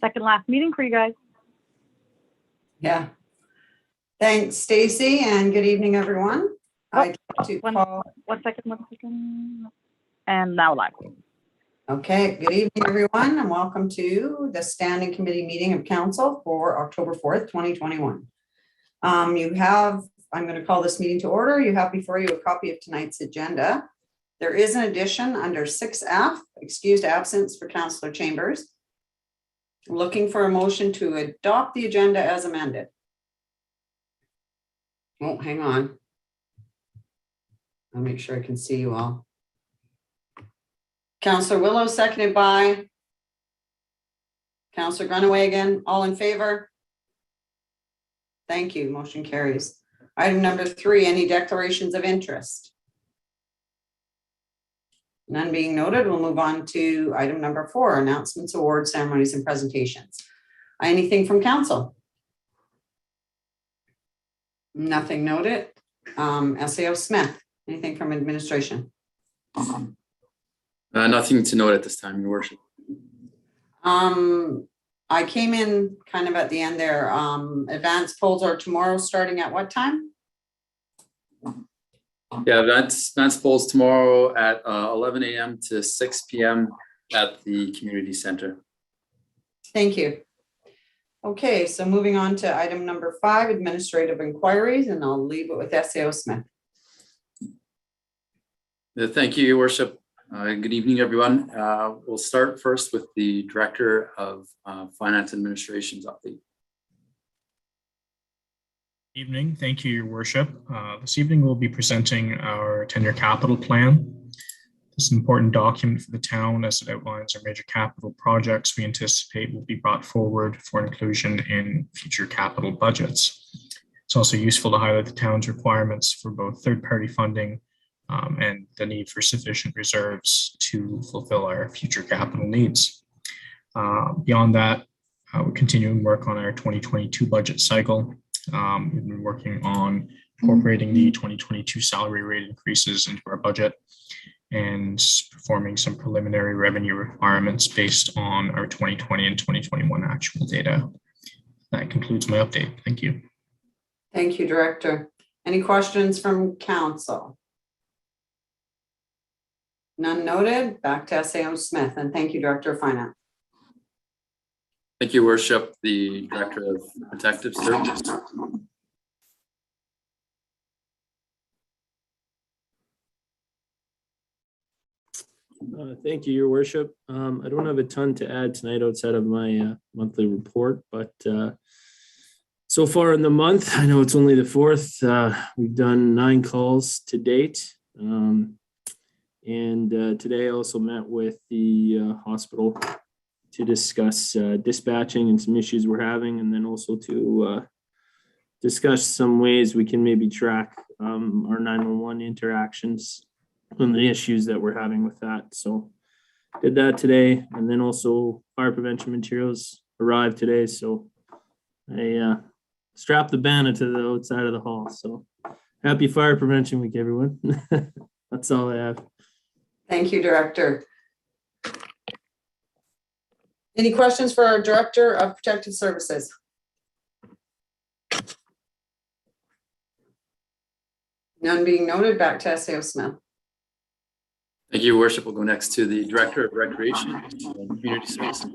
second last meeting for you guys. Yeah. Thanks, Stacy, and good evening, everyone. I'd like to call. One second. And now live. Okay, good evening, everyone, and welcome to the Standing Committee meeting of Council for October 4th, 2021. I'm going to call this meeting to order. You have before you a copy of tonight's agenda. There is an addition under 6F, excused absence for Councillor Chambers. Looking for a motion to adopt the agenda as amended. Oh, hang on. I'll make sure I can see you all. Councillor Willow, seconded by Councillor Grunewagen. All in favor? Thank you. Motion carries. Item number 3, any declarations of interest? None being noted, we'll move on to item number 4, announcements, awards, ceremonies, and presentations. Anything from council? Nothing noted. SAO Smith, anything from administration? Nothing to note at this time, Your Worship. I came in kind of at the end there. Advanced polls are tomorrow starting at what time? Yeah, advanced polls tomorrow at 11 a.m. to 6 p.m. at the community center. Thank you. Okay, so moving on to item number 5, administrative inquiries, and I'll leave it with SAO Smith. Thank you, Your Worship. Good evening, everyone. We'll start first with the Director of Finance Administration's update. Evening. Thank you, Your Worship. This evening we'll be presenting our 10-year capital plan. This is an important document for the town as it outlines our major capital projects we anticipate will be brought forward for inclusion in future capital budgets. It's also useful to highlight the town's requirements for both third-party funding and the need for sufficient reserves to fulfill our future capital needs. Beyond that, we're continuing work on our 2022 budget cycle. We've been working on incorporating the 2022 salary rate increases into our budget and performing some preliminary revenue requirements based on our 2020 and 2021 actual data. That concludes my update. Thank you. Thank you, Director. Any questions from council? None noted. Back to SAO Smith, and thank you, Director of Finance. Thank you, Worship. The Director of Protective Services. Thank you, Your Worship. I don't have a ton to add tonight outside of my monthly report, but so far in the month, I know it's only the 4th, we've done 9 calls to date. And today I also met with the hospital to discuss dispatching and some issues we're having, and then also to discuss some ways we can maybe track our 911 interactions and the issues that we're having with that. So did that today, and then also fire prevention materials arrived today. So I strapped the banner to the outside of the hall. So happy Fire Prevention Week, everyone. That's all I have. Thank you, Director. Any questions for our Director of Protective Services? None being noted. Back to SAO Smith. Thank you, Your Worship. We'll go next to the Director of Recreation and Community Services.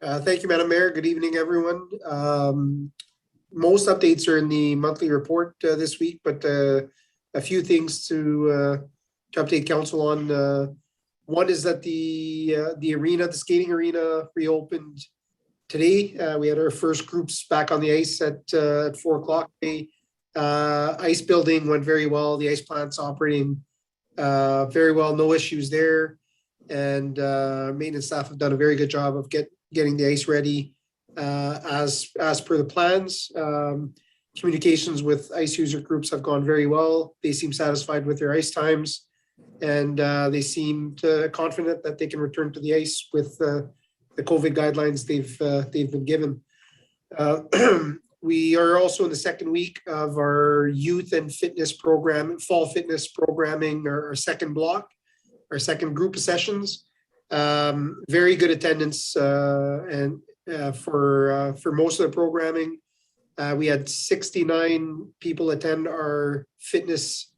Thank you, Madam Mayor. Good evening, everyone. Most updates are in the monthly report this week, but a few things to update council on. One is that the arena, the skating arena, reopened today. We had our first groups back on the ice at 4 o'clock today. Ice building went very well. The ice plant's operating very well. No issues there. And maintenance staff have done a very good job of getting the ice ready as per the plans. Communications with ice user groups have gone very well. They seem satisfied with their ice times, and they seem confident that they can return to the ice with the COVID guidelines they've been given. We are also in the second week of our youth and fitness program, fall fitness programming, our second block. our second group of sessions. Very good attendance and for most of the programming. We had 69 people attend our fitness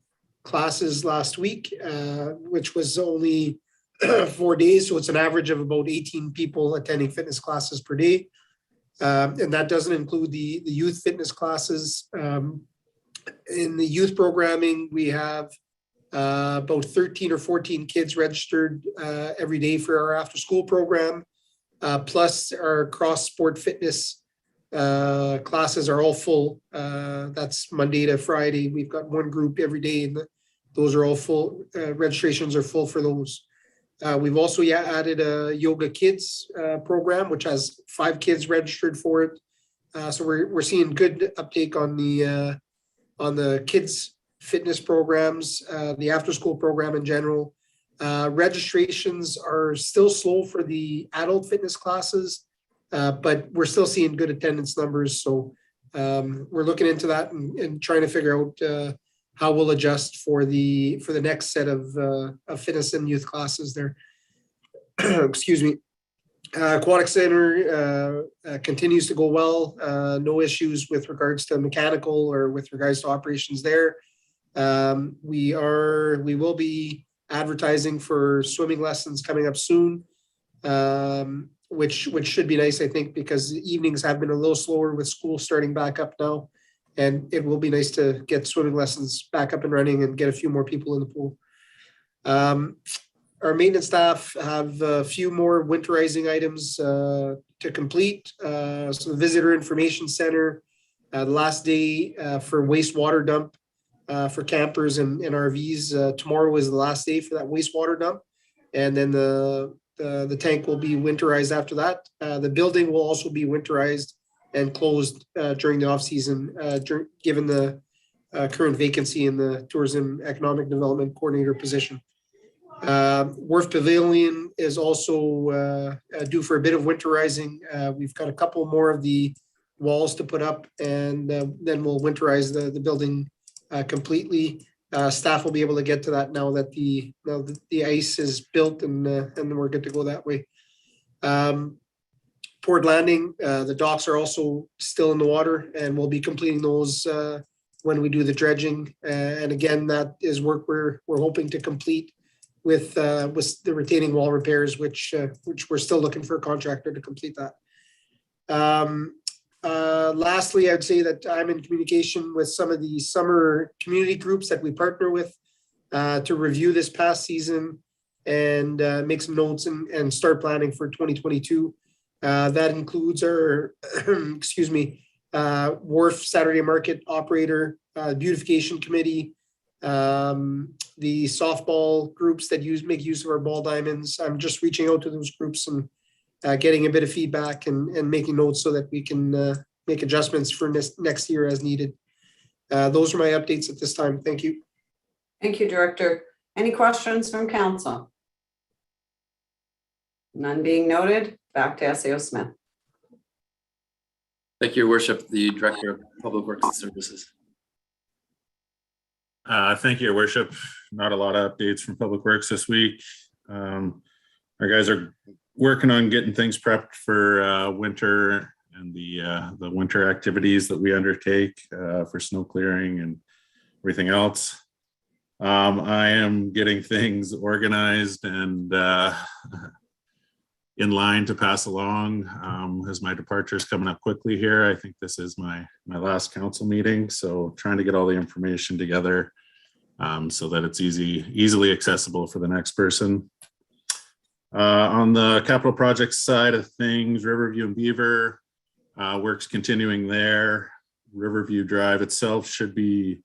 classes last week, which was only 4 days. So it's an average of about 18 people attending fitness classes per day. And that doesn't include the youth fitness classes. In the youth programming, we have about 13 or 14 kids registered every day for our after school program. Plus our cross sport fitness classes are all full. That's Monday to Friday. We've got one group every day, and those are all full. Registrations are full for those. We've also added a yoga kids program, which has 5 kids registered for it. So we're seeing good uptake on the kids fitness programs, the after school program in general. Registrations are still slow for the adult fitness classes, but we're still seeing good attendance numbers. So we're looking into that and trying to figure out how we'll adjust for the next set of fitness and youth classes there. Excuse me. Aquatic Center continues to go well. No issues with regards to mechanical or with regards to operations there. We will be advertising for swimming lessons coming up soon, which should be nice, I think, because the evenings have been a little slower with school starting back up now. And it will be nice to get swimming lessons back up and running and get a few more people in the pool. Our maintenance staff have a few more winterizing items to complete. So the visitor information center, the last day for wastewater dump for campers and RVs. Tomorrow is the last day for that wastewater dump. And then the tank will be winterized after that. The building will also be winterized and closed during the off season, given the current vacancy in the Tourism Economic Development Coordinator position. Wharf Pavilion is also due for a bit of winterizing. We've got a couple more of the walls to put up, and then we'll winterize the building completely. Staff will be able to get to that now that the ice is built, and we're good to go that way. Port Landing, the docks are also still in the water, and we'll be completing those when we do the dredging. And again, that is work we're hoping to complete with the retaining wall repairs, which we're still looking for a contractor to complete that. Lastly, I'd say that I'm in communication with some of the summer community groups that we partner with to review this past season and make some notes and start planning for 2022. That includes our, excuse me, Wharf Saturday Market Operator, Beautification Committee, the softball groups that make use of our ball diamonds. I'm just reaching out to those groups and getting a bit of feedback and making notes so that we can make adjustments for next year as needed. Those are my updates at this time. Thank you. Thank you, Director. Any questions from council? None being noted. Back to SAO Smith. Thank you, Your Worship, the Director of Public Works and Services. Thank you, Your Worship. Not a lot of updates from Public Works this week. Our guys are working on getting things prepped for winter and the winter activities that we undertake for snow clearing and everything else. I am getting things organized and in line to pass along as my departure is coming up quickly here. I think this is my last council meeting, so trying to get all the information together so that it's easily accessible for the next person. On the capital projects side of things, Riverview and Beaver, work's continuing there. Riverview Drive itself should be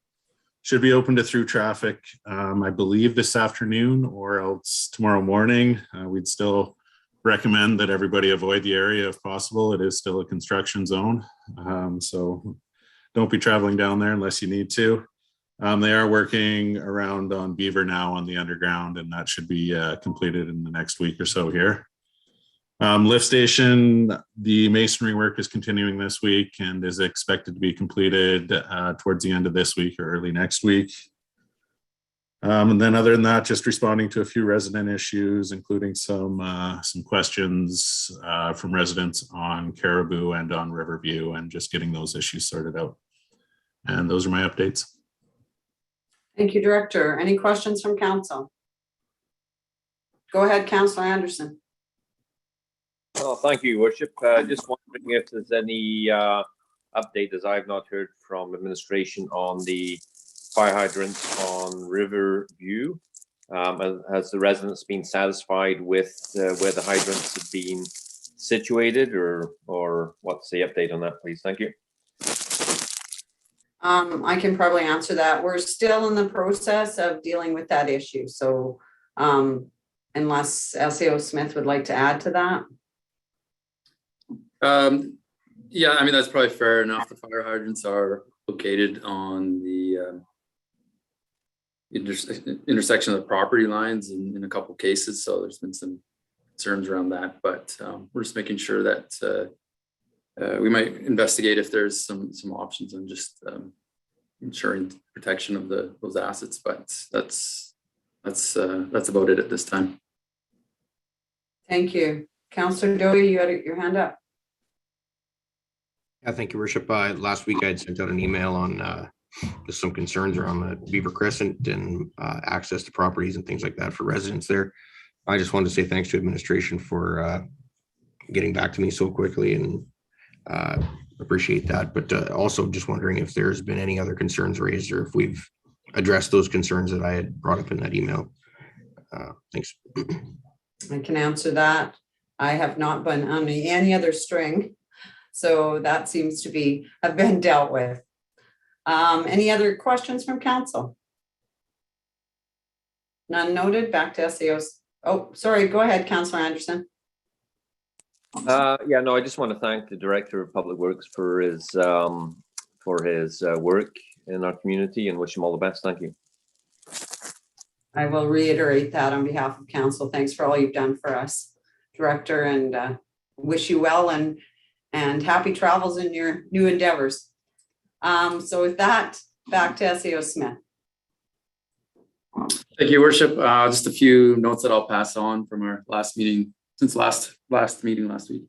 open to through traffic, I believe this afternoon or else tomorrow morning. We'd still recommend that everybody avoid the area if possible. It is still a construction zone, so don't be traveling down there unless you need to. They are working around on Beaver now on the underground, and that should be completed in the next week or so here. Lift station, the masonry work is continuing this week and is expected to be completed towards the end of this week or early next week. And then other than that, just responding to a few resident issues, including some questions from residents on Caribou and on Riverview, and just getting those issues sorted out. And those are my updates. Thank you, Director. Any questions from council? Go ahead, Councillor Anderson. Oh, thank you, Your Worship. Just wondering if there's any update, as I've not heard from administration, on the fire hydrants on Riverview. Has the residents been satisfied with where the hydrants have been situated, or what's the update on that, please? Thank you. I can probably answer that. We're still in the process of dealing with that issue. So unless SAO Smith would like to add to that. Yeah, I mean, that's probably fair enough. The fire hydrants are located on the intersection of the property lines in a couple cases. So there's been some concerns around that, but we're just making sure that we might investigate if there's some options on just ensuring protection of those assets. But that's about it at this time. Thank you. Councillor Dowie, you had your hand up. Yeah, thank you, Worship. Last week I had sent out an email on just some concerns around the Beaver Crescent and access to properties and things like that for residents there. I just wanted to say thanks to administration for getting back to me so quickly, and appreciate that. But also just wondering if there's been any other concerns raised, or if we've addressed those concerns that I had brought up in that email. Thanks. I can answer that. I have not been on any other string. So that seems to have been dealt with. Any other questions from council? None noted. Back to SAOs. Oh, sorry. Go ahead, Councillor Anderson. Yeah, no, I just want to thank the Director of Public Works for his work in our community, and wish him all the best. Thank you. I will reiterate that on behalf of council. Thanks for all you've done for us, Director, and wish you well and happy travels in your new endeavors. So with that, back to SAO Smith. Thank you, Worship. Just a few notes that I'll pass on from our last meeting, since last meeting last week.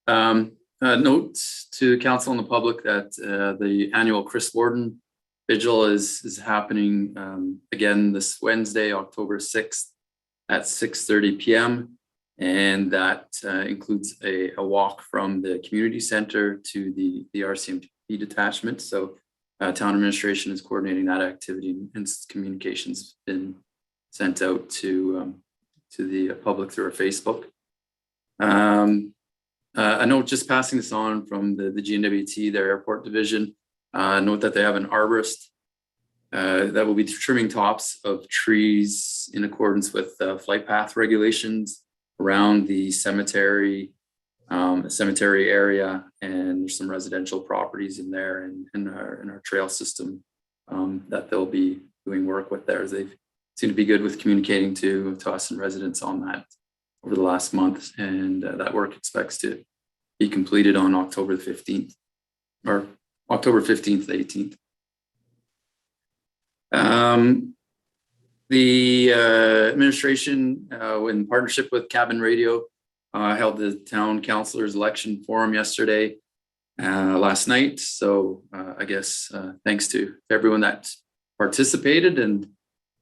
Note to council and the public that the annual Chris Warden Vigil is happening again this Wednesday, October 6th at 6:30 p.m. And that includes a walk from the community center to the RCMP detachment. So town administration is coordinating that activity, and communications been sent out to the public through our Facebook. A note, just passing this on from the GNWT, their airport division. Note that they have an arborist that will be trimming tops of trees in accordance with flight path regulations around the cemetery area, and there's some residential properties in there and in our trail system that they'll be doing work with there. They seem to be good with communicating to us and residents on that over the last month, and that work expects to be completed on October 15th or October 15th, 18th. The administration, in partnership with Cabin Radio, held the town councilors election forum yesterday, last night. So I guess thanks to everyone that participated, and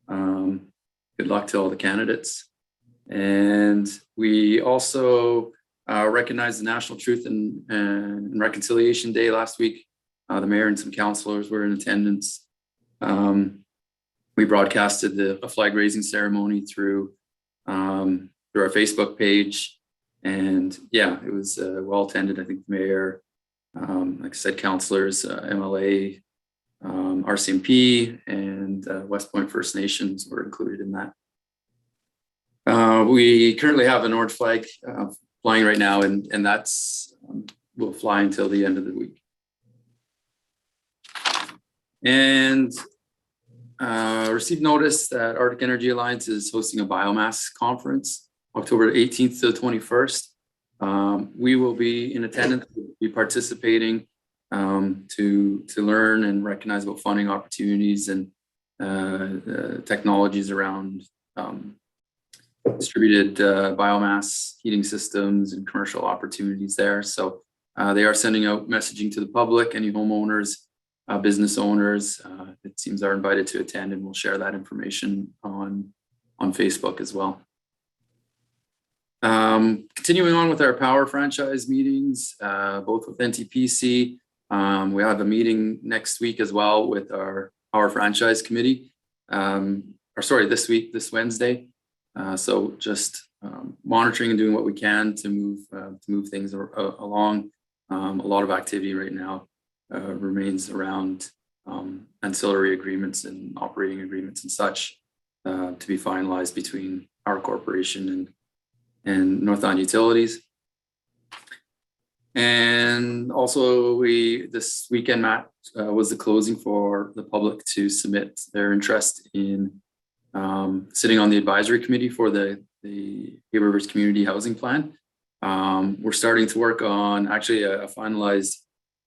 good luck to all the candidates. And we also recognized the National Truth and Reconciliation Day last week. The mayor and some councilors were in attendance. We broadcasted a flag raising ceremony through our Facebook page, and yeah, it was well attended. I think the mayor, like I said, councilors, MLA, RCMP, and West Point First Nations were included in that. We currently have an orange flag flying right now, and that's will fly until the end of the week. And received notice that Arctic Energy Alliance is hosting a biomass conference October 18th to the 21st. We will be in attendance, we'll be participating to learn and recognize about funding opportunities and technologies around distributed biomass heating systems and commercial opportunities there. So they are sending out messaging to the public, any homeowners, business owners, it seems are invited to attend, and we'll share that information on Facebook as well. Continuing on with our power franchise meetings, both with NTPC. We have a meeting next week as well with our power franchise committee, this Wednesday. So just monitoring and doing what we can to move things along. A lot of activity right now remains around ancillary agreements and operating agreements and such to be finalized between our corporation and Northland Utilities. And also this weekend, Matt, was the closing for the public to submit their interest in sitting on the advisory committee for the Hay Rivers Community Housing Plan. We're starting to work on actually a finalized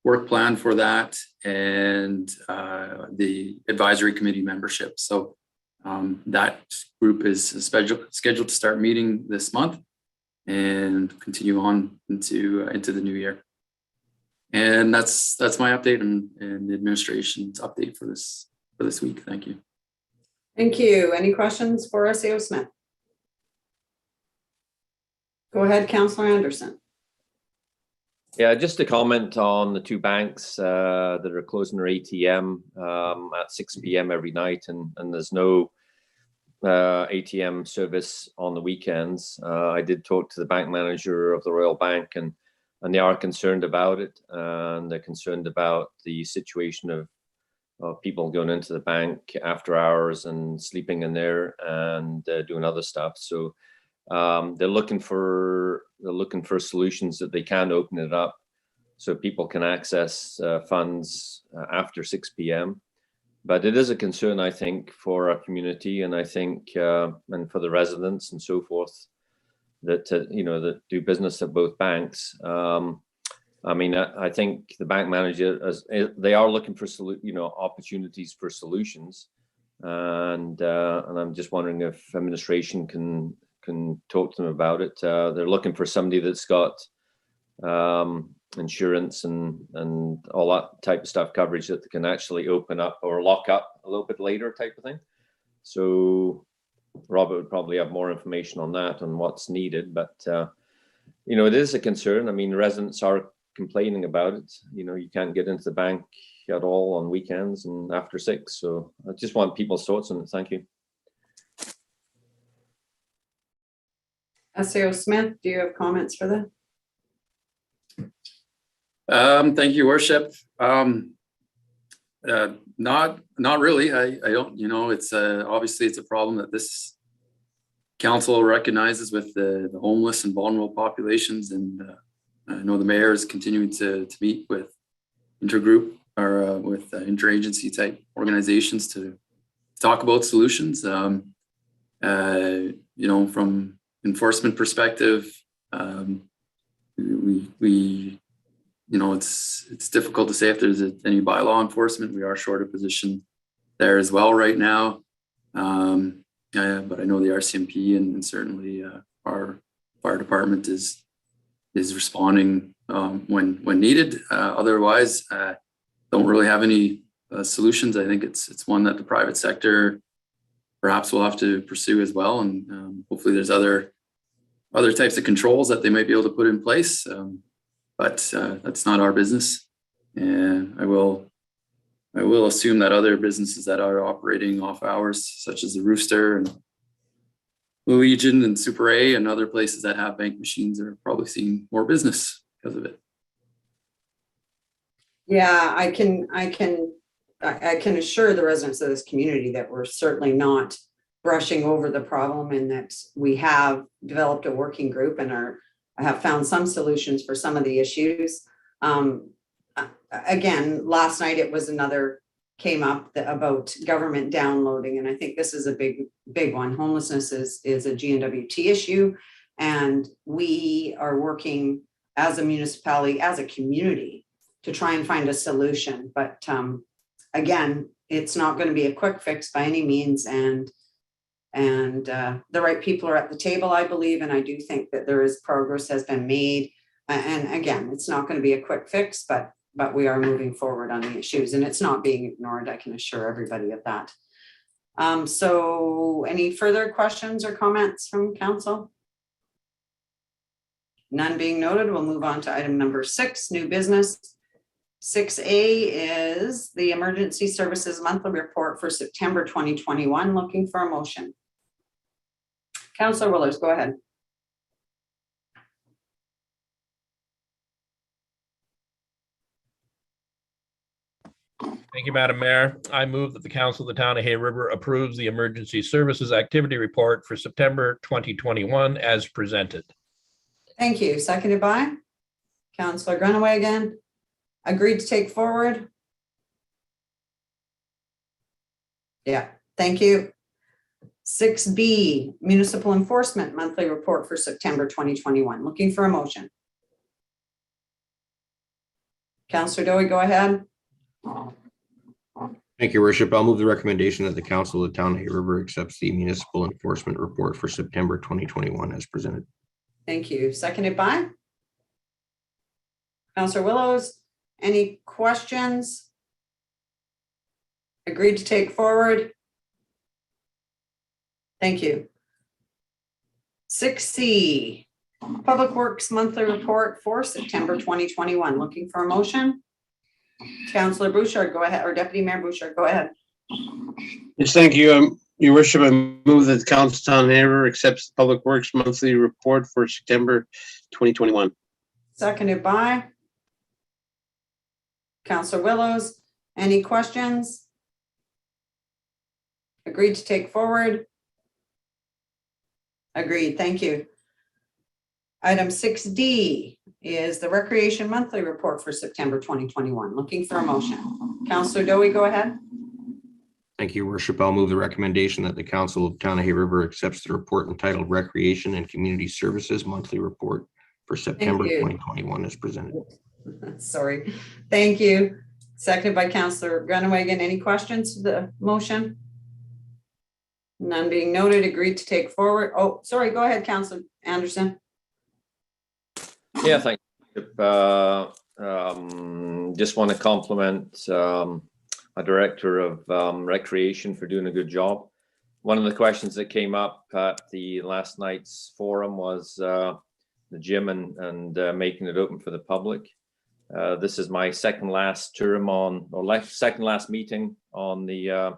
work plan for that and the advisory committee membership. So that group is scheduled to start meeting this month and continue on into the new year. And that's my update and the administration's update for this week. Thank you. Thank you. Any questions for SAO Smith? Go ahead, Councillor Anderson. Yeah, just to comment on the two banks that are closing their ATM at 6 p.m. every night, and there's no ATM service on the weekends. I did talk to the bank manager of the Royal Bank, and they are concerned about it, and they're concerned about the situation of people going into the bank after hours and sleeping in there and doing other stuff. So they're looking for solutions that they can open it up so people can access funds after 6 p.m. But it is a concern, I think, for our community, and I think and for the residents and so forth that that do business at both banks. I mean, I think the bank manager, they are looking for opportunities for solutions, and I'm just wondering if administration can talk to them about it. They're looking for somebody that's got insurance and all that type of stuff, coverage that can actually open up or lock up a little bit later type of thing. So Robert would probably have more information on that, on what's needed, but it is a concern. I mean, residents are complaining about it. You can't get into the bank at all on weekends and after 6. So I just want people's thoughts on it. Thank you. SAO Smith, do you have comments for that? Thank you, Worship. Not really. I don't. It's obviously it's a problem that this council recognizes with the homeless and vulnerable populations, and I know the mayor is continuing to meet with intergroup or with interagency type organizations to talk about solutions. From enforcement perspective, it's difficult to say if there's any bylaw enforcement. We are short a position there as well right now, but I know the RCMP and certainly our fire department is responding when needed. Otherwise, don't really have any solutions. I think it's one that the private sector perhaps will have to pursue as well, and hopefully there's other types of controls that they might be able to put in place. But that's not our business, and I will assume that other businesses that are operating off hours, such as the Rooster and Blue Legion and Super A and other places that have bank machines, are probably seeing more business because of it. Yeah, I can assure the residents of this community that we're certainly not brushing over the problem, and that we have developed a working group and have found some solutions for some of the issues. Again, last night came up about government downloading, and I think this is a big one. Homelessness is a GNWT issue, and we are working as a municipality, as a community, to try and find a solution. But again, it's not going to be a quick fix by any means, and the right people are at the table, I believe, and I do think that there is progress has been made. And again, it's not going to be a quick fix, but we are moving forward on the issues, and it's not being ignored. I can assure everybody of that. So any further questions or comments from council? None being noted, we'll move on to item number 6, new business. 6A is the Emergency Services Monthly Report for September 2021. Looking for a motion. Councillor Willers, go ahead. Thank you, Madam Mayor. I move that the Council of the Town of Hay River approves the Emergency Services Activity Report for September 2021 as presented. Thank you. Seconded by Councillor Grunaway again. Agreed to take forward? Yeah, thank you. 6B, Municipal Enforcement Monthly Report for September 2021. Looking for a motion. Councillor Dowie, go ahead. Thank you, Worship. I'll move the recommendation that the Council of the Town of Hay River accepts the Municipal Enforcement Report for September 2021 as presented. Thank you. Seconded by Councillor Willows. Any questions? Agreed to take forward? Thank you. 6C, Public Works Monthly Report for September 2021. Looking for a motion? Councillor Bouchard, go ahead, or Deputy Mayor Bouchard, go ahead. Yes, thank you. Your Worship, I move that the Council of Town of Hay River accepts the Public Works Monthly Report for September 2021. Seconded by Councillor Willows. Any questions? Agreed to take forward? Agreed, thank you. Item 6D is the Recreation Monthly Report for September 2021. Looking for a motion. Councillor Dowie, go ahead. Thank you, Your Worship. I'll move the recommendation that the Council of Town of Hay River accepts the report entitled Recreation and Community Services Monthly Report for September 2021 as presented. Sorry, thank you. Seconded by Councillor Grunewagen. Any questions to the motion? None being noted, agreed to take forward. Oh, sorry, go ahead, Councillor Anderson. Yeah, thank you. Just want to compliment a director of recreation for doing a good job. One of the questions that came up at the last night's forum was the gym and making it open for the public. This is my second last term on, or second last meeting on the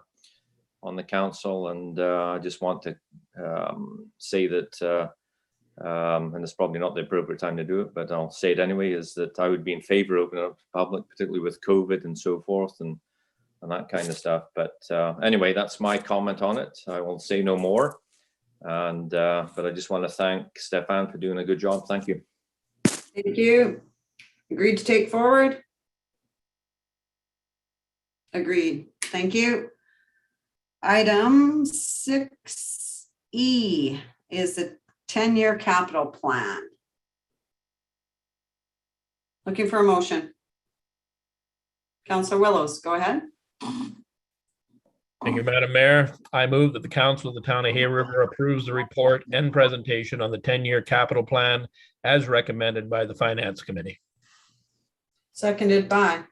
council, and I just want to say that, and it's probably not the appropriate time to do it, but I'll say it anyway, is that I would be in favor of opening up to the public, particularly with COVID and so forth and that kind of stuff. But anyway, that's my comment on it. I will say no more. And but I just want to thank Stefan for doing a good job. Thank you. Thank you. Agreed to take forward? Agreed. Thank you. Item 6E is the 10-year capital plan. Looking for a motion. Councillor Willows, go ahead. Thank you, Madam Mayor. I move that the Council of the Town of Hay River approves the report and presentation on the 10-year capital plan as recommended by the Finance Committee. Seconded by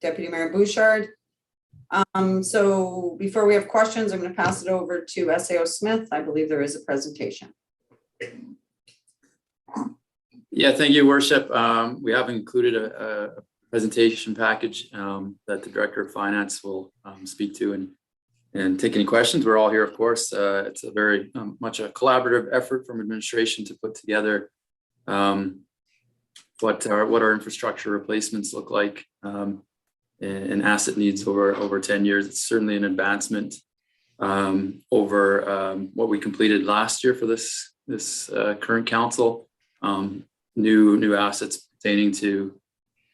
Deputy Mayor Bouchard. So before we have questions, I'm going to pass it over to SAO Smith. I believe there is a presentation. Yeah, thank you, Worship. We have included a presentation package that the Director of Finance will speak to and take any questions. We're all here, of course. It's a very much a collaborative effort from administration to put together what our infrastructure replacements look like and asset needs over 10 years. It's certainly an advancement over what we completed last year for this current council. New assets pertaining to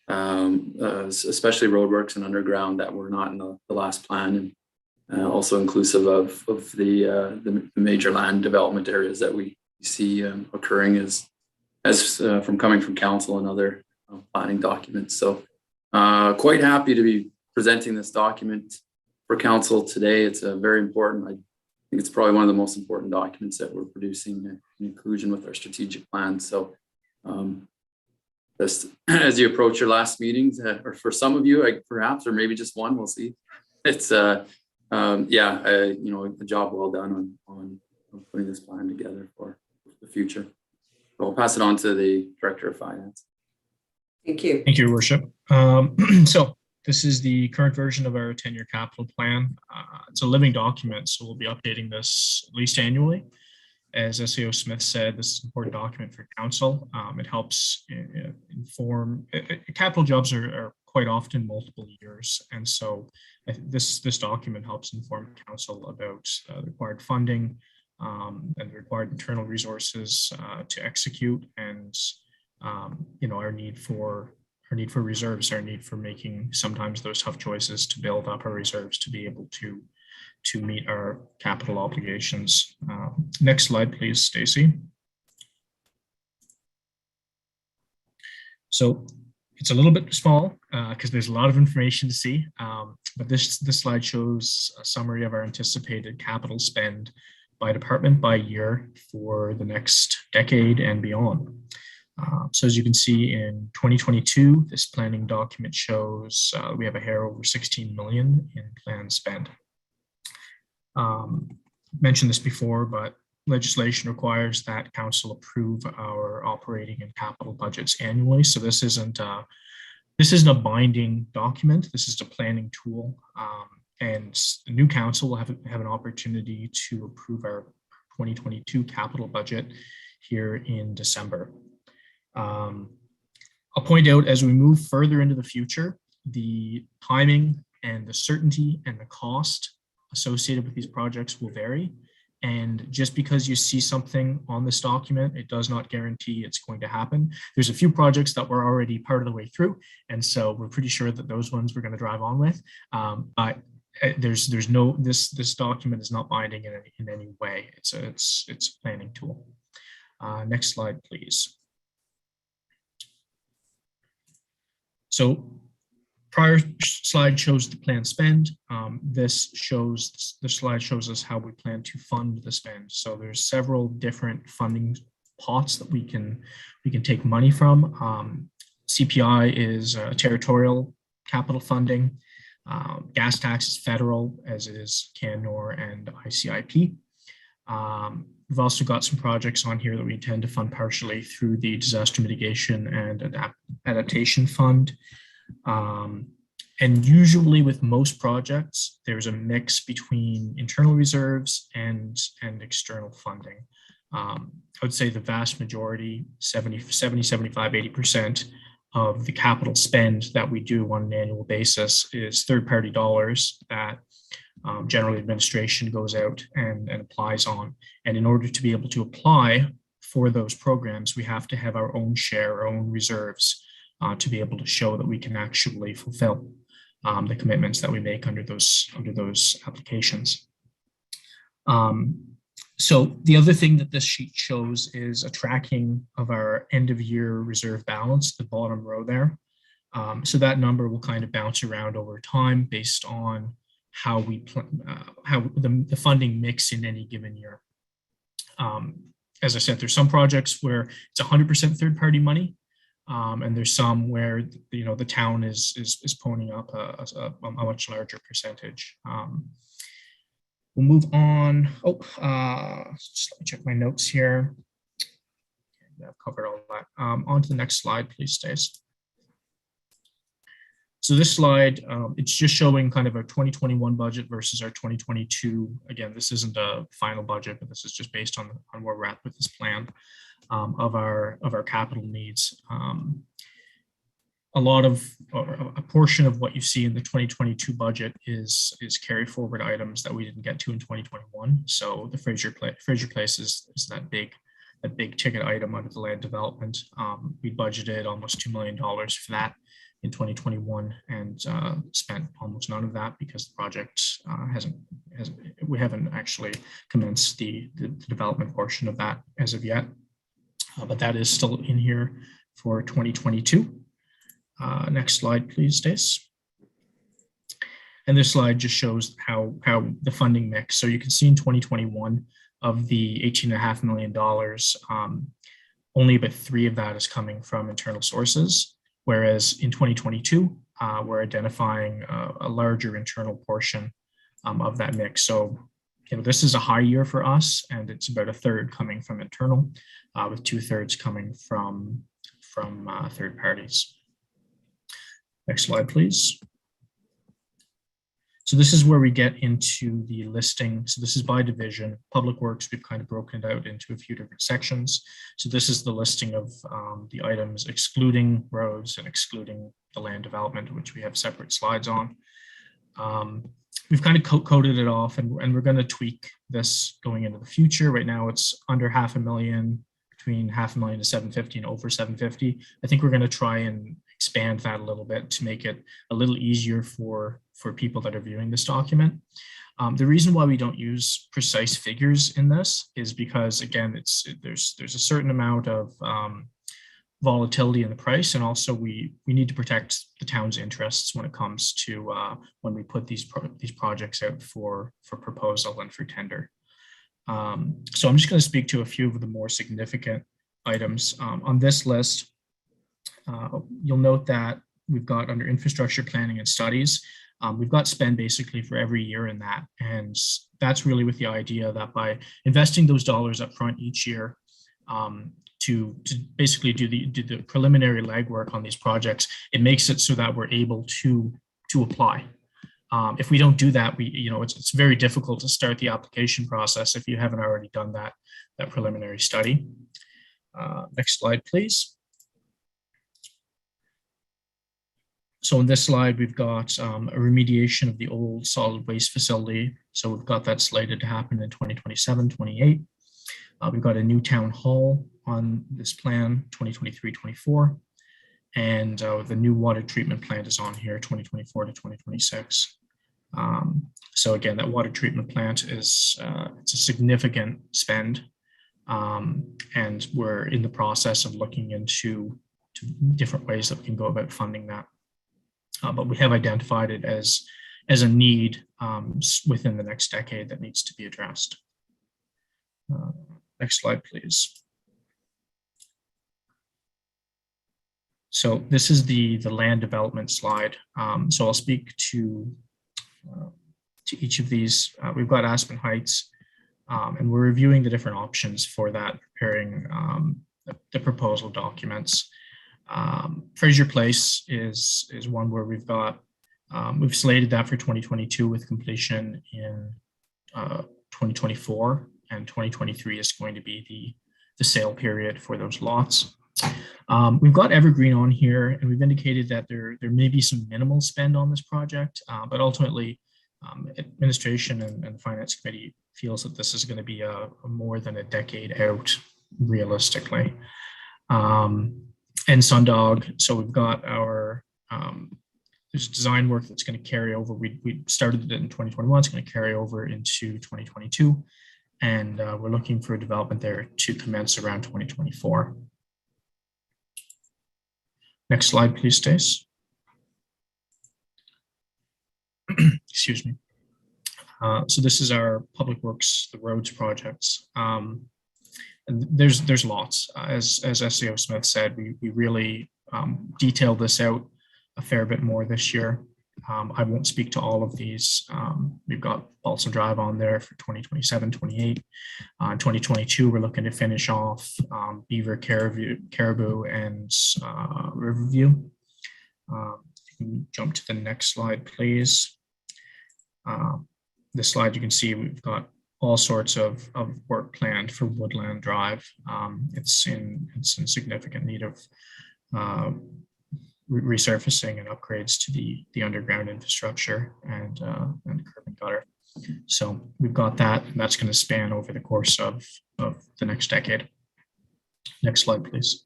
especially roadworks and underground that were not in the last plan, and also inclusive of the major land development areas that we see occurring as from coming from council and other planning documents. So quite happy to be presenting this document for council today. It's a very important, I think it's probably one of the most important documents that we're producing in inclusion with our strategic plan. So just as you approach your last meetings, or for some of you, perhaps, or maybe just one, we'll see. It's a job well done on putting this plan together for the future. So I'll pass it on to the Director of Finance. Thank you. Thank you, Your Worship. So this is the current version of our 10-year capital plan. It's a living document, so we'll be updating this at least annually. As SAO Smith said, this is an important document for council. It helps inform, capital jobs are quite often multiple years. And so this document helps inform council about the required funding and the required internal resources to execute, and our need for reserves, our need for making sometimes those tough choices to build up our reserves to be able to meet our capital obligations. Next slide, please, Stacy. So it's a little bit small because there's a lot of information to see, but this slide shows a summary of our anticipated capital spend by department by year for the next decade and beyond. So as you can see in 2022, this planning document shows we have a hair over 16 million in planned spend. Mentioned this before, but legislation requires that council approve our operating and capital budgets annually. So this isn't a binding document. This is a planning tool, and the new council will have an opportunity to approve our 2022 capital budget here in December. I'll point out as we move further into the future, the timing and the certainty and the cost associated with these projects will vary. And just because you see something on this document, it does not guarantee it's going to happen. There's a few projects that we're already part of the way through, and so we're pretty sure that those ones we're going to drive on with. But there's no, this document is not binding in any way. It's a planning tool. Next slide, please. So prior slide shows the planned spend. This slide shows us how we plan to fund the spend. So there's several different funding pots that we can take money from. CPI is territorial capital funding. Gas tax is federal, as it is CANOR and ICIP. We've also got some projects on here that we intend to fund partially through the Disaster Mitigation and Adaptation Fund. And usually with most projects, there's a mix between internal reserves and external funding. I would say the vast majority, 70, 75, 80% of the capital spend that we do on an annual basis is third-party dollars that general administration goes out and applies on. And in order to be able to apply for those programs, we have to have our own share, our own reserves to be able to show that we can actually fulfill the commitments that we make under those applications. So the other thing that this sheet shows is a tracking of our end of year reserve balance, the bottom row there. So that number will kind of bounce around over time based on how we how the funding mix in any given year. As I said, there's some projects where it's 100% third-party money, and there's some where the town is ponying up a much larger percentage. We'll move on. Just let me check my notes here. I've covered all that. On to the next slide, please, Stace. So this slide, it's just showing kind of our 2021 budget versus our 2022. Again, this isn't a final budget, but this is just based on where we're at with this plan of our capital needs. A portion of what you see in the 2022 budget is carry forward items that we didn't get to in 2021. So the Fraser Place is that big ticket item under the land development. We budgeted almost $2 million for that in 2021 and spent almost none of that because the project we haven't actually commenced the development portion of that as of yet. But that is still in here for 2022. Next slide, please, Stace. And this slide just shows how the funding mix. So you can see in 2021 of the $18.5 million, only about 3 of that is coming from internal sources, whereas in 2022, we're identifying a larger internal portion of that mix. So, this is a high year for us, and it's about 1/3 coming from internal, with 2/3 coming from third parties. Next slide, please. So this is where we get into the listing. So this is by division. Public Works, we've kind of broken it out into a few different sections. So this is the listing of the items excluding roads and excluding the land development, which we have separate slides on. We've kind of coded it off, and we're going to tweak this going into the future. Right now it's under $500,000, between $500,000 to 750 and over 750. I think we're going to try and expand that a little bit to make it a little easier for people that are viewing this document. The reason why we don't use precise figures in this is because, again, there's a certain amount of volatility in the price, and also we need to protect the town's interests when it comes to when we put these projects out for proposal and for tender. So I'm just going to speak to a few of the more significant items on this list. You'll note that we've got under infrastructure planning and studies, we've got spend basically for every year in that. And that's really with the idea that by investing those dollars up front each year to basically do the preliminary legwork on these projects, it makes it so that we're able to apply. If we don't do that, it's very difficult to start the application process if you haven't already done that preliminary study. Next slide, please. So in this slide, we've got a remediation of the old solid waste facility. So we've got that slated to happen in 2027, 28. We've got a new town hall on this plan, 2023, 24. And the new water treatment plant is on here, 2024 to 2026. So again, that water treatment plant is it's a significant spend. And we're in the process of looking into different ways that we can go about funding that. But we have identified it as a need within the next decade that needs to be addressed. Next slide, please. So this is the land development slide. So I'll speak to each of these. We've got Aspen Heights, and we're reviewing the different options for that, preparing the proposal documents. Fraser Place is one where we've slated that for 2022 with completion in 2024, and 2023 is going to be the sale period for those lots. We've got Evergreen on here, and we've indicated that there may be some minimal spend on this project, but ultimately administration and the finance committee feels that this is going to be a more than a decade out realistically. And Sundog, so we've got our there's design work that's going to carry over. We started it in 2021. It's going to carry over into 2022, and we're looking for development there to commence around 2024. Next slide, please, Stace. Excuse me. So this is our public works, the roads projects. And there's lots. As SEO Smith said, we really detailed this out a fair bit more this year. I won't speak to all of these. We've got Balsam Drive on there for 2027, 28. 2022, we're looking to finish off Beaver, Caribou, and Riverview. You can jump to the next slide, please. This slide, you can see we've got all sorts of work planned for Woodland Drive. It's in significant need of resurfacing and upgrades to the underground infrastructure and curb and gutter. So we've got that, and that's going to span over the course of the next decade. Next slide, please.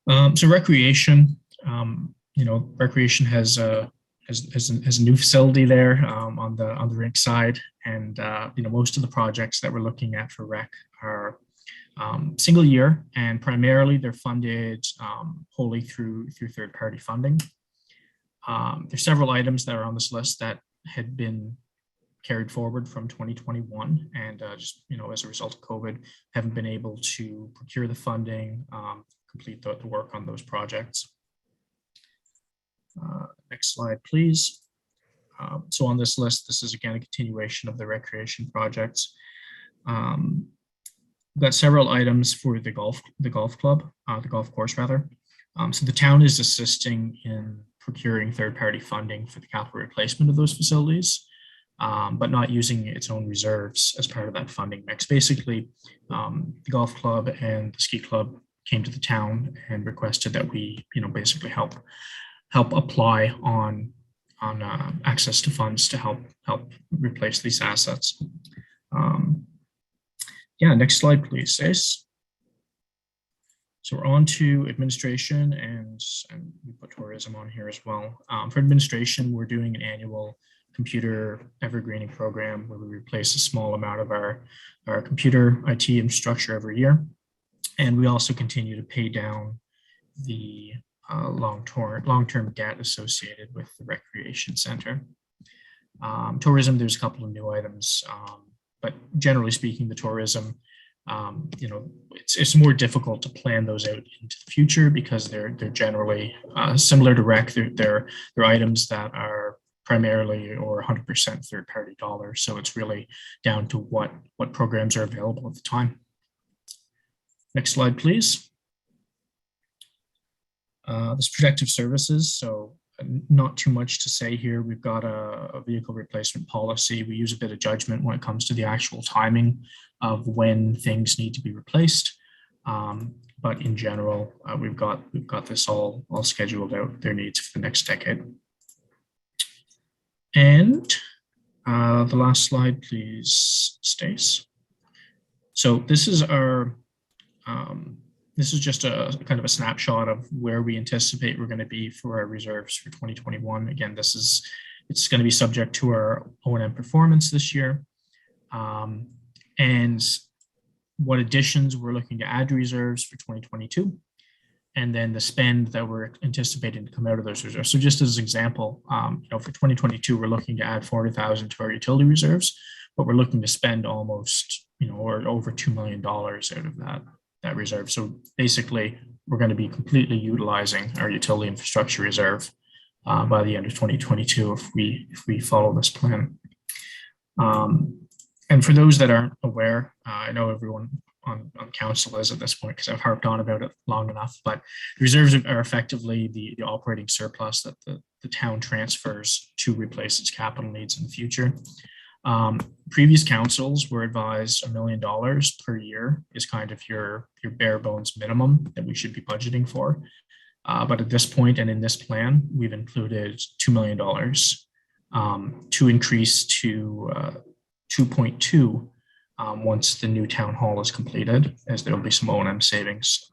So recreation, recreation has a new facility there on the rink side, and most of the projects that we're looking at for rec are single year, and primarily they're funded wholly through third-party funding. There's several items that are on this list that had been carried forward from 2021, and just as a result of COVID, haven't been able to procure the funding, complete the work on those projects. Next slide, please. So on this list, this is again a continuation of the recreation projects. We've got several items for the golf course rather. So the town is assisting in procuring third-party funding for the capital replacement of those facilities, but not using its own reserves as part of that funding mix. Basically, the golf club and the ski club came to the town and requested that we, basically help apply on access to funds to help replace these assets. Yeah, next slide, please, Stace. So we're on to administration, and we put tourism on here as well. For administration, we're doing an annual computer evergreening program where we replace a small amount of our computer IT infrastructure every year. And we also continue to pay down the long-term debt associated with the recreation center. Tourism, there's a couple of new items, but generally speaking, the tourism, it's more difficult to plan those out into the future because they're generally similar to rec. They're items that are primarily or 100% third-party dollars. So it's really down to what programs are available at the time. Next slide, please. This protective services, so not too much to say here. We've got a vehicle replacement policy. We use a bit of judgment when it comes to the actual timing of when things need to be replaced. But in general, we've got this all scheduled out, their needs for the next decade. And the last slide, please, Stace. So this is our this is just a kind of a snapshot of where we anticipate we're going to be for our reserves for 2021. Again, it's going to be subject to our O&M performance this year. And what additions we're looking to add to reserves for 2022. And then the spend that we're anticipating to come out of those reserves. So just as an example, for 2022, we're looking to add 400,000 to our utility reserves, but we're looking to spend almost, or over $2 million out of that reserve. So basically, we're going to be completely utilizing our utility infrastructure reserve by the end of 2022 if we follow this plan. And for those that aren't aware, I know everyone on council is at this point because I've harped on about it long enough, but the reserves are effectively the operating surplus that the town transfers to replace its capital needs in the future. Previous councils were advised $1 million per year is kind of your bare bones minimum that we should be budgeting for. But at this point and in this plan, we've included $2 million to increase to 2.2 once the new town hall is completed, as there will be some O&M savings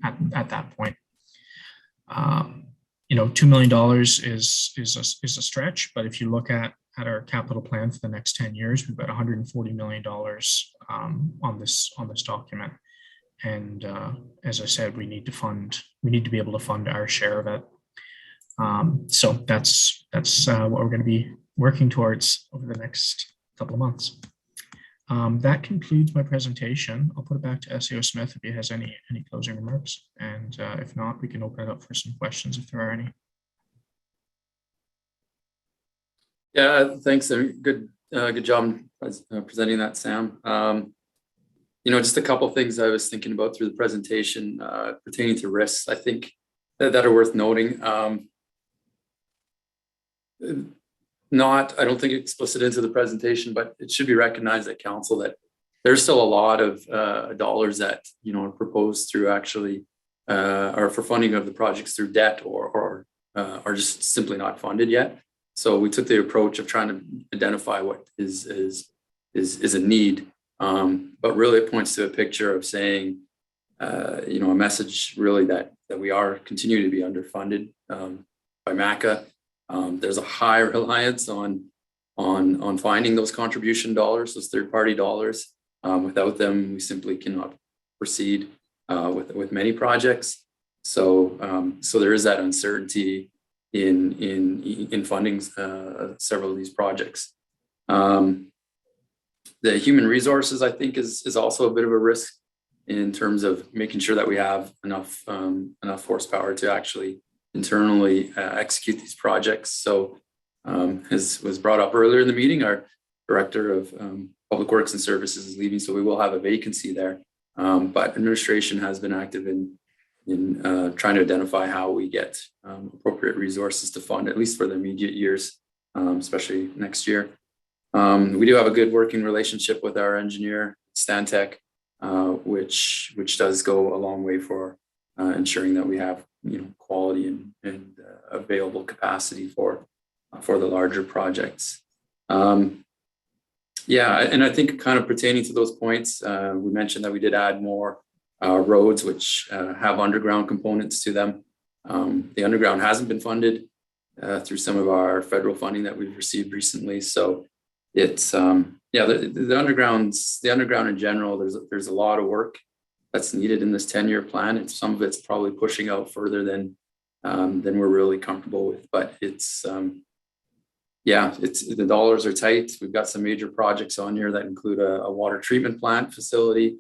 at that point. $2 million is a stretch, but if you look at our capital plan for the next 10 years, we've got $140 million on this document. And as I said, we need to be able to fund our share of it. So that's what we're going to be working towards over the next couple of months. That concludes my presentation. I'll put it back to SEO Smith if he has any closing remarks. And if not, we can open it up for some questions if there are any. Yeah, thanks. Good job presenting that, Sam. Just a couple of things I was thinking about through the presentation pertaining to risks, I think that are worth noting. I don't think explicit into the presentation, but it should be recognized at council that there's still a lot of dollars that are proposed through actually or for funding of the projects through debt or are just simply not funded yet. So we took the approach of trying to identify what is a need, but really it points to a picture of saying, a message really that we are continuing to be underfunded by MACA. There's a high reliance on finding those contribution dollars, those third-party dollars. Without them, we simply cannot proceed with many projects. So there is that uncertainty in funding several of these projects. The human resources, I think, is also a bit of a risk in terms of making sure that we have enough horsepower to actually internally execute these projects. So as was brought up earlier in the meeting, our director of Public Works and Services is leaving, so we will have a vacancy there. But administration has been active in trying to identify how we get appropriate resources to fund, at least for the immediate years, especially next year. We do have a good working relationship with our engineer, Stantec, which does go a long way for ensuring that we have quality and available capacity for the larger projects. Yeah, and I think kind of pertaining to those points, we mentioned that we did add more roads which have underground components to them. The underground hasn't been funded through some of our federal funding that we've received recently. So it's yeah, the underground in general, there's a lot of work that's needed in this 10-year plan, and some of it's probably pushing out further than we're really comfortable with. But it's yeah, the dollars are tight. We've got some major projects on here that include a water treatment plant facility.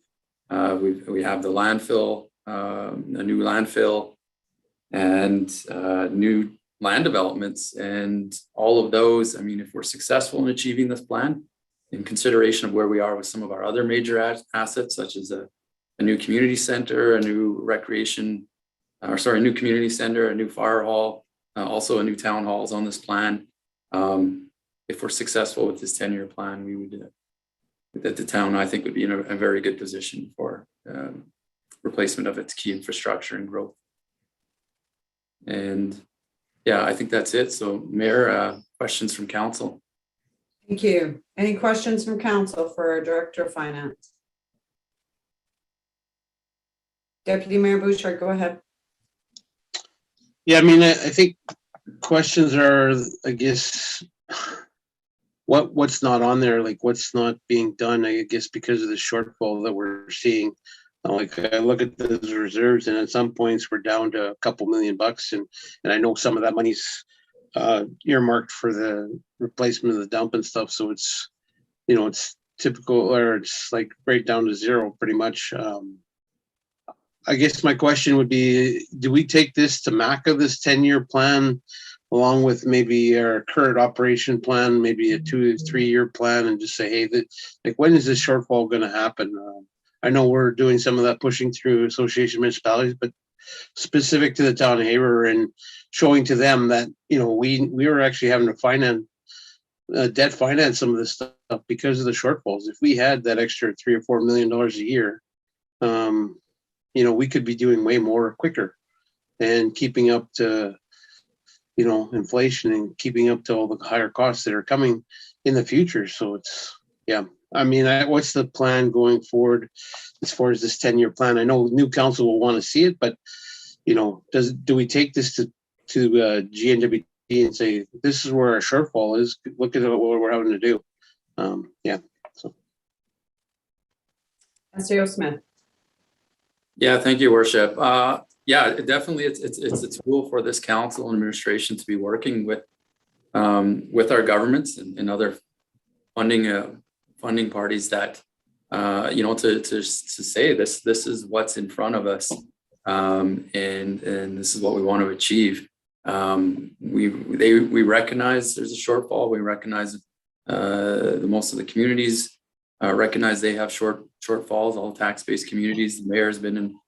We have the landfill, a new landfill, and new land developments. And all of those, I mean, if we're successful in achieving this plan, in consideration of where we are with some of our other major assets, such as a new community center, a new a new community center, a new fire hall, also a new town hall is on this plan. If we're successful with this 10-year plan, we would, that the town, I think, would be in a very good position for replacement of its key infrastructure and growth. And yeah, I think that's it. So Mayor, questions from council? Thank you. Any questions from council for our Director of Finance? Deputy Mayor Bouchard, go ahead. Yeah, I mean, I think questions are, I guess, what's not on there, like what's not being done, I guess, because of the shortfall that we're seeing. Like I look at those reserves, and at some points we're down to a couple $1,000,000, and I know some of that money's earmarked for the replacement of the dump and stuff. So it's, it's typical, or it's like right down to zero pretty much. I guess my question would be, do we take this to MACA, this 10-year plan, along with maybe our current operation plan, maybe a 2 to 3 year plan, and just say, hey, like, when is this shortfall going to happen? I know we're doing some of that pushing through Association of Municipalities, but specific to the town of Haver, and showing to them that, we were actually having to debt finance some of this stuff because of the shortfalls. If we had that extra $3 or $4 million a year, we could be doing way more quicker and keeping up to, inflation, and keeping up to all the higher costs that are coming in the future. So it's, yeah. I mean, what's the plan going forward as far as this 10-year plan? I know new council will want to see it, but do we take this to GNWT and say, this is where our shortfall is? Look at what we're having to do. Yeah. So. SAO Smith. Yeah, thank you, Worship. Yeah, definitely, it's a tool for this council and administration to be working with our governments and other funding parties that to say this is what's in front of us, and this is what we want to achieve. We recognize there's a shortfall. We recognize most of the communities recognize they have shortfalls. All tax-based communities. The mayor's been in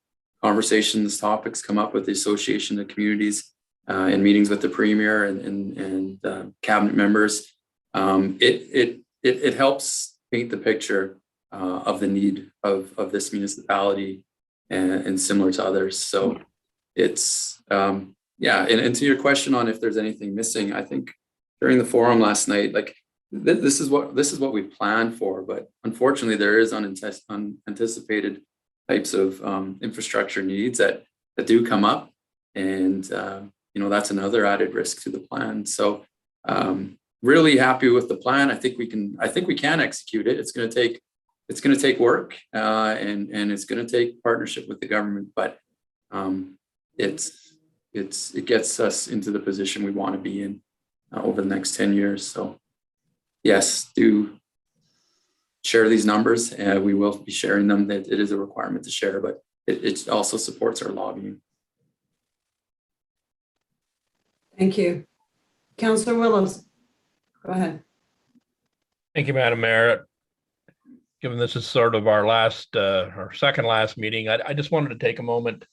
conversation. This topic's come up with the Association of Communities in meetings with the premier and cabinet members. It helps paint the picture of the need of this municipality and similar to others. So it's yeah. And to your question on if there's anything missing, I think during the forum last night, like this is what we planned for, but unfortunately there is unanticipated types of infrastructure needs that do come up, and that's another added risk to the plan. So really happy with the plan. I think we can execute it. It's going to take work, and it's going to take partnership with the government, but it gets us into the position we want to be in over the next 10 years. So yes, do share these numbers, and we will be sharing them. That it is a requirement to share, but it also supports our lobbying. Thank you. Councillor Willows, go ahead. Thank you, Madam Mayor. Given this is sort of our second last meeting, I just wanted to take a moment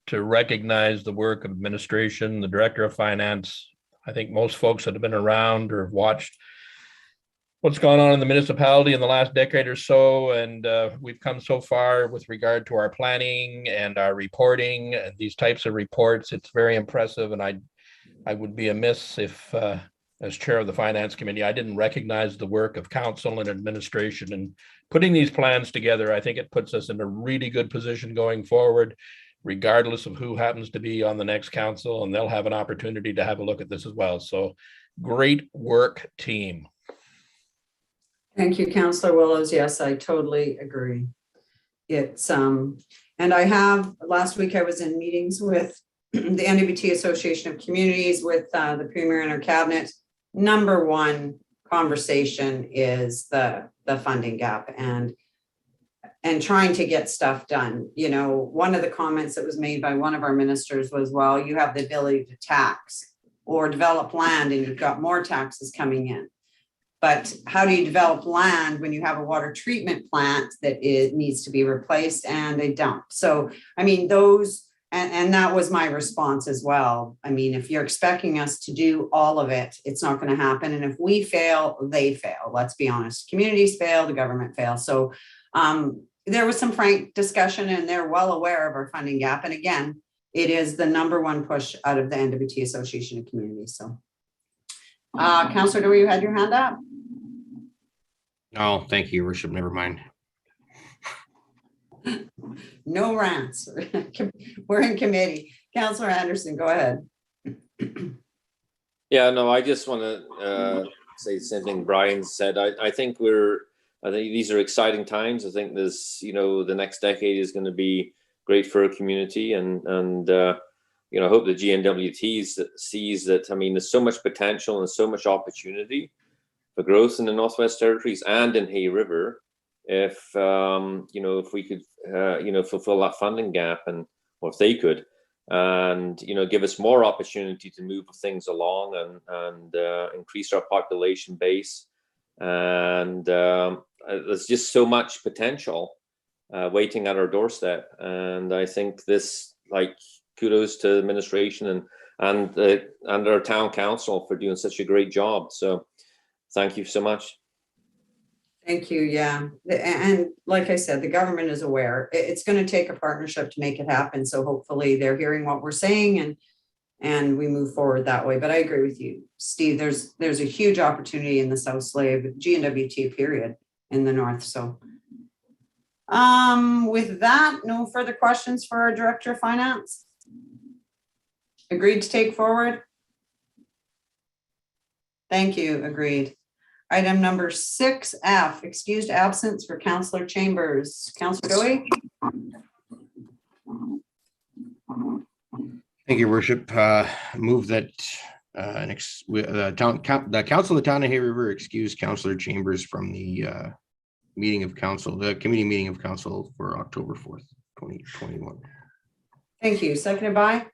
to recognize the work of administration, the Director of Finance. I think most folks that have been around or have watched what's gone on in the municipality in the last decade or so, and we've come so far with regard to our planning and our reporting and these types of reports. It's very impressive, and I would be amiss if, as chair of the Finance Committee, I didn't recognize the work of council and administration and putting these plans together. I think it puts us in a really good position going forward, regardless of who happens to be on the next council, and they'll have an opportunity to have a look at this as well. So great work, team. Thank you, Councillor Willows. Yes, I totally agree. It's, and last week I was in meetings with the NWT Association of Communities with the Premier and our cabinet. Number one conversation is the funding gap and trying to get stuff done. You know, one of the comments that was made by one of our ministers was, well, you have the ability to tax or develop land and you've got more taxes coming in. But how do you develop land when you have a water treatment plant that needs to be replaced and they don't? So, I mean, and that was my response as well. I mean, if you're expecting us to do all of it, it's not going to happen. And if we fail, they fail. Let's be honest. Communities fail, the government fails. So there was some frank discussion and they're well aware of our funding gap. And again, it is the number one push out of the NWT Association of Communities. So Councillor Dewey, you had your hand up? Oh, thank you, Worship. Never mind. No rants. We're in committee. Councillor Anderson, go ahead. Yeah, no, I just want to say the same thing Brian said. I think these are exciting times. I think this, the next decade is going to be great for our community, and I hope the GNWT sees that. I mean, there's so much potential and so much opportunity for growth in the Northwest Territories and in Hay River. If if we could fulfill that funding gap, or if they could, and give us more opportunity to move things along and increase our population base, and there's just so much potential waiting at our doorstep. And I think this, kudos to the administration and our town council for doing such a great job. So thank you so much. Thank you. Yeah. And like I said, the government is aware. It's going to take a partnership to make it happen. So hopefully they're hearing what we're saying and we move forward that way. But I agree with you, Steve. There's a huge opportunity in the South Slave, GNWT period, in the north. So with that, no further questions for our Director of Finance? Agreed to take forward? Thank you. Agreed. Item number 6F, excused absence for Councillor Chambers. Councillor Dewey? Thank you, Worship. Move that the council of the town of Hay River excuse Councillor Chambers from the meeting of council, the committee meeting of council for October 4th, 2021. Thank you. Seconded by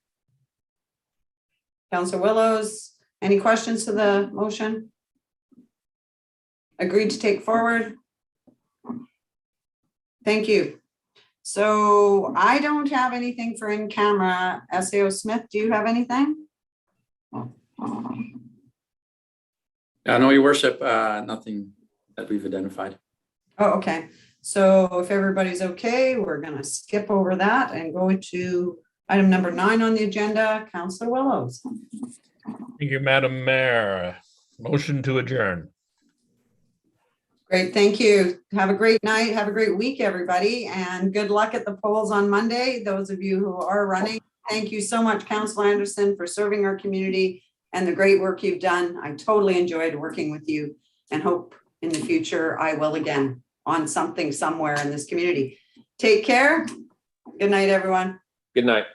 Councillor Willows. Any questions to the motion? Agreed to take forward? Thank you. So I don't have anything for in camera. SAO Smith, do you have anything? No, Your Worship, nothing that we've identified. Oh, okay. So if everybody's okay, we're going to skip over that and go to item number 9 on the agenda. Councillor Willows. Thank you, Madam Mayor. Motion to adjourn. Great, thank you. Have a great night. Have a great week, everybody, and good luck at the polls on Monday. Those of you who are running, thank you so much, Councillor Anderson, for serving our community and the great work you've done. I totally enjoyed working with you and hope in the future I will again on something somewhere in this community. Take care. Good night, everyone. Good night.